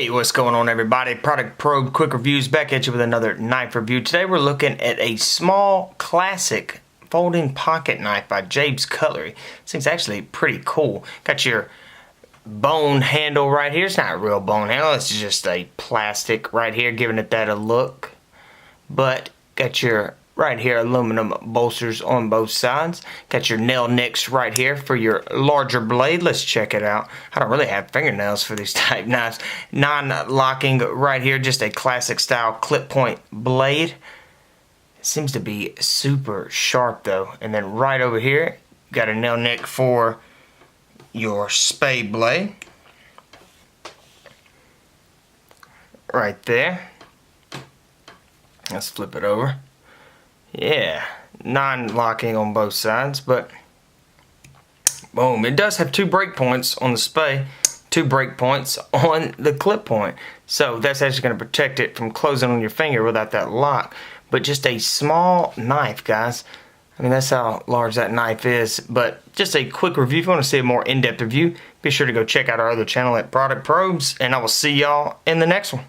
Hey, what's going on everybody? Product Probe Quick Reviews back at you with another knife review. Today we're looking at a small classic folding pocket knife by Jabe's Cutlery. This thing's actually pretty cool. Got your bone handle right here. It's not a real bone handle, it's just a plastic right here giving it that a look. But got your right here aluminum bolsters on both sides. Got your nail nicks right here for your larger blade. Let's check it out. I don't really have fingernails for these type knives. Non-locking right here, just a classic style clip point blade. It seems to be super sharp though. And then right over here, got a nail nick for your spade blade. Right there. Let's flip it over. Yeah, non-locking on both sides, but boom, it does have two break points on the spade, two break points on the clip point, so that's actually going to protect it from closing on your finger without that lock. But just a small knife, guys. I mean, that's how large that knife is. But just a quick review. If you want to see a more in-depth review, be sure to go check out our other channel at Product Probes, and I will see y'all in the next one.